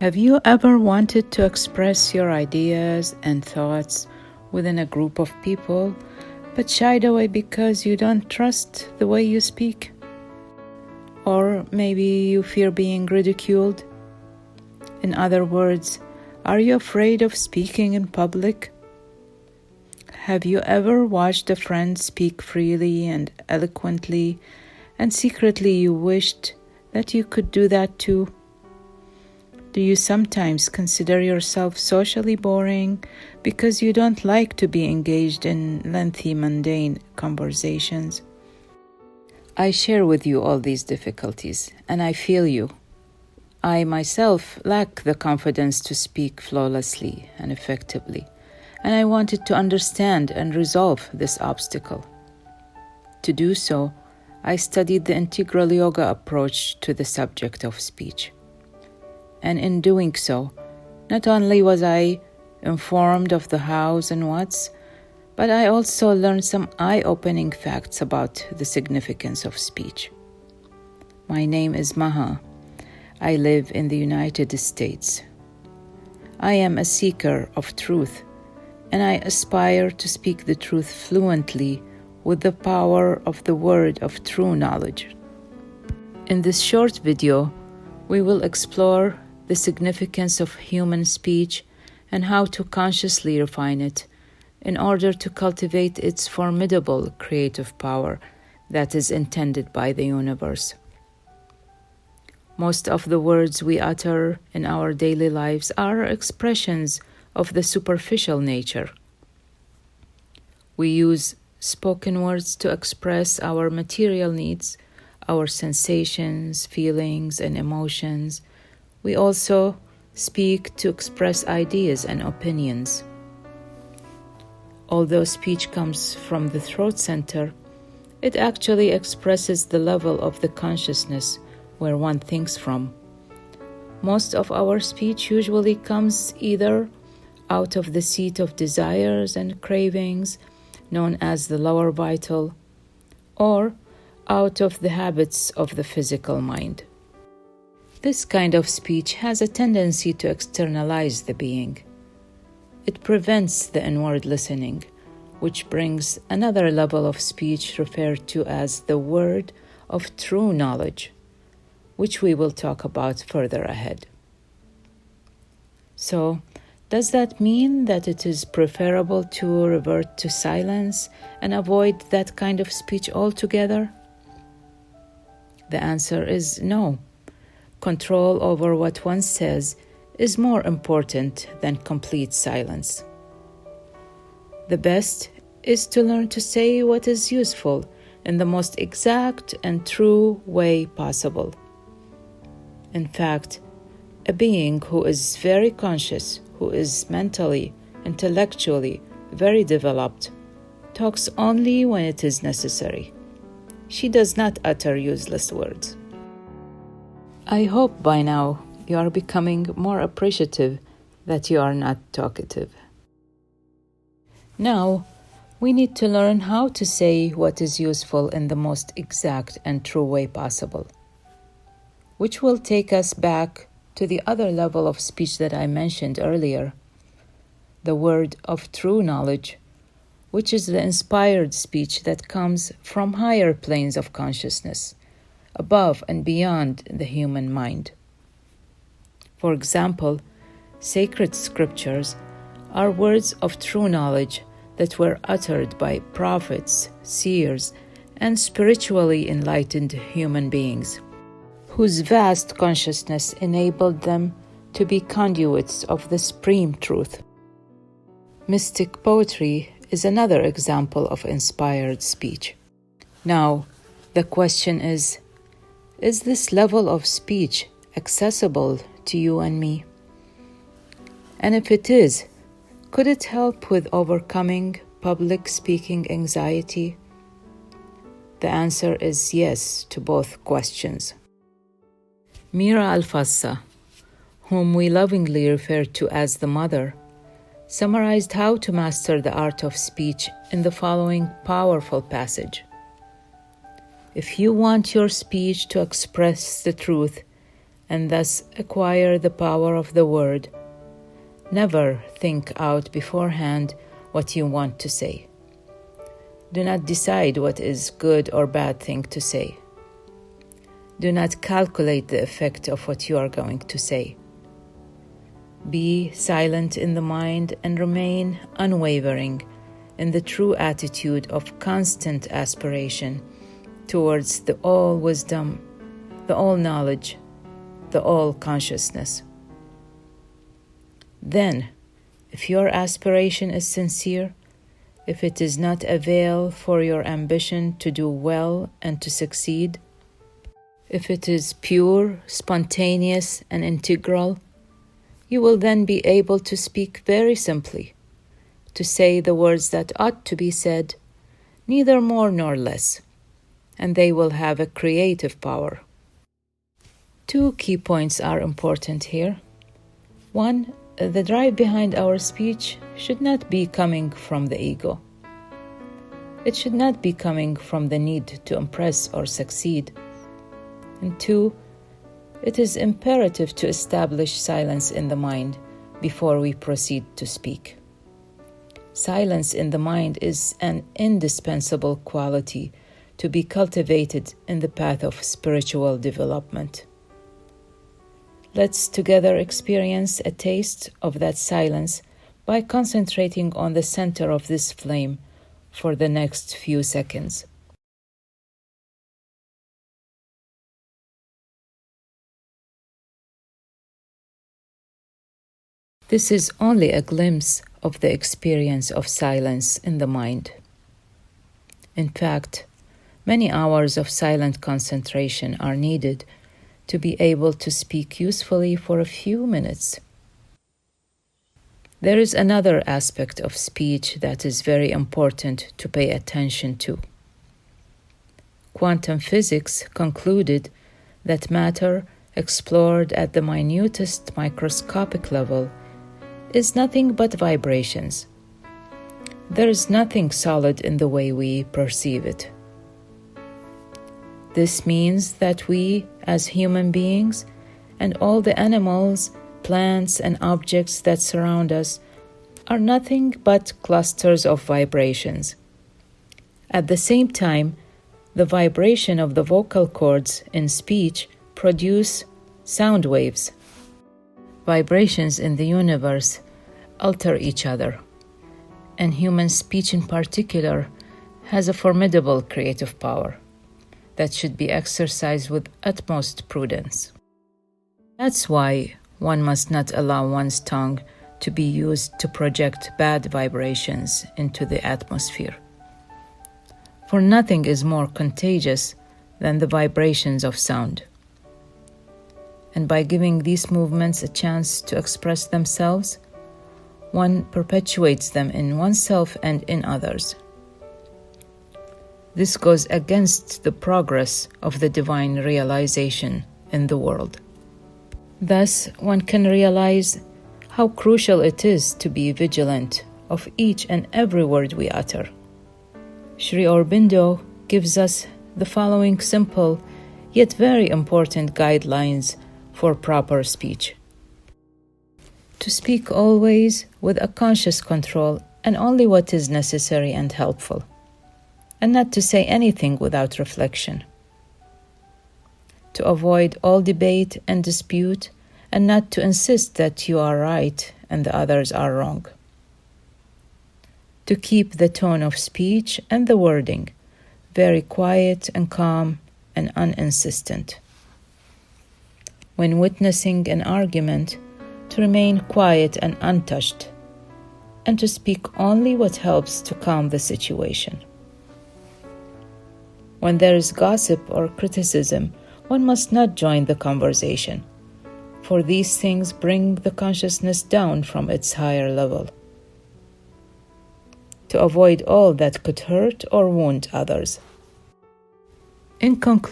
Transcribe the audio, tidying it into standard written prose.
Have you ever wanted to express your ideas and thoughts within a group of people, but shied away because you don't trust the way you speak? Or maybe you fear being ridiculed? In other words, are you afraid of speaking in public? Have you ever watched a friend speak freely and eloquently, and secretly you wished that you could do that too? Do you sometimes consider yourself socially boring because you don't like to be engaged in lengthy, mundane conversations? I share with you all these difficulties, and I feel you. I myself lack the confidence to speak flawlessly and effectively, and I wanted to understand and resolve this obstacle. To do so, I studied the integral yoga approach to the subject of speech. And in doing so, not only was I informed of the hows and whats, but I also learned some eye-opening facts about the significance of speech. My name is Maha. I live in the United States. I am a seeker of truth, and I aspire to speak the truth fluently with the power of the word of true knowledge. In this short video, we will explore the significance of human speech and how to consciously refine it in order to cultivate its formidable creative power that is intended by the universe. Most of the words we utter in our daily lives are expressions of the superficial nature. We use spoken words to express our material needs, our sensations, feelings, and emotions. We also speak to express ideas and opinions. Although speech comes from the throat center, it actually expresses the level of the consciousness where one thinks from. Most of our speech usually comes either out of the seat of desires and cravings, known as the lower vital, or out of the habits of the physical mind. This kind of speech has a tendency to externalize the being. It prevents the inward listening, which brings another level of speech referred to as the word of true knowledge, which we will talk about further ahead. So, does that mean that it is preferable to revert to silence and avoid that kind of speech altogether? The answer is no. Control over what one says is more important than complete silence. The best is to learn to say what is useful in the most exact and true way possible. In fact, a being who is very conscious, who is mentally, intellectually very developed, talks only when it is necessary. She does not utter useless words. I hope by now you are becoming more appreciative that you are not talkative. Now, we need to learn how to say what is useful in the most exact and true way possible, which will take us back to the other level of speech that I mentioned earlier, the word of true knowledge, which is the inspired speech that comes from higher planes of consciousness, above and beyond the human mind. For example, sacred scriptures are words of true knowledge that were uttered by prophets, seers, and spiritually enlightened human beings, whose vast consciousness enabled them to be conduits of the supreme truth. Mystic poetry is another example of inspired speech. Now, the question is this level of speech accessible to you and me? And if it is, could it help with overcoming public speaking anxiety? The answer is yes to both questions. Mira Al-Fassa, whom we lovingly refer to as the Mother, summarized how to master the art of speech in the following powerful passage. If you want your speech to express the truth and thus acquire the power of the word. Never think out beforehand what you want to say. Do not decide what is good or bad thing to say. Do not calculate the effect of what you are going to say. Be silent in the mind and remain unwavering in the true attitude of constant aspiration towards the all wisdom, the all knowledge, the all consciousness. Then, if your aspiration is sincere, if it is not a veil for your ambition to do well and to succeed, if it is pure, spontaneous, and integral, you will then be able to speak very simply, to say the words that ought to be said, neither more nor less, and they will have a creative power. 2 key points are important here. 1, the drive behind our speech should not be coming from the ego. It should not be coming from the need to impress or succeed. And 2, it is imperative to establish silence in the mind before we proceed to speak. Silence in the mind is an indispensable quality to be cultivated in the path of spiritual development. Let's together experience a taste of that silence by concentrating on the center of this flame for the next few seconds. This is only a glimpse of the experience of silence in the mind. In fact, many hours of silent concentration are needed to be able to speak usefully for a few minutes. There is another aspect of speech that is very important to pay attention to. Quantum physics concluded that matter, explored at the minutest microscopic level, is nothing but vibrations. There is nothing solid in the way we perceive it. This means that we, as human beings, and all the animals, plants, and objects that surround us, are nothing but clusters of vibrations. At the same time, the vibration of the vocal cords in speech produce sound waves. Vibrations in the universe alter each other, and human speech in particular has a formidable creative power that should be exercised with utmost prudence. That's why one must not allow one's tongue to be used to project bad vibrations into the atmosphere. For nothing is more contagious than the vibrations of sound. And by giving these movements a chance to express themselves, one perpetuates them in oneself and in others. This goes against the progress of the divine realization in the world. Thus, one can realize how crucial it is to be vigilant of each and every word we utter. Sri Aurobindo gives us the following simple yet very important guidelines for proper speech. To speak always with a conscious control and only what is necessary and helpful, and not to say anything without reflection. To avoid all debate and dispute, and not to insist that you are right and the others are wrong. To keep the tone of speech and the wording very quiet and calm and uninsistent. When witnessing an argument, to remain quiet and untouched, and to speak only what helps to calm the situation. When there is gossip or criticism, one must not join the conversation, for these things bring the consciousness down from its higher level. To avoid all that could hurt or wound others. In conclusion,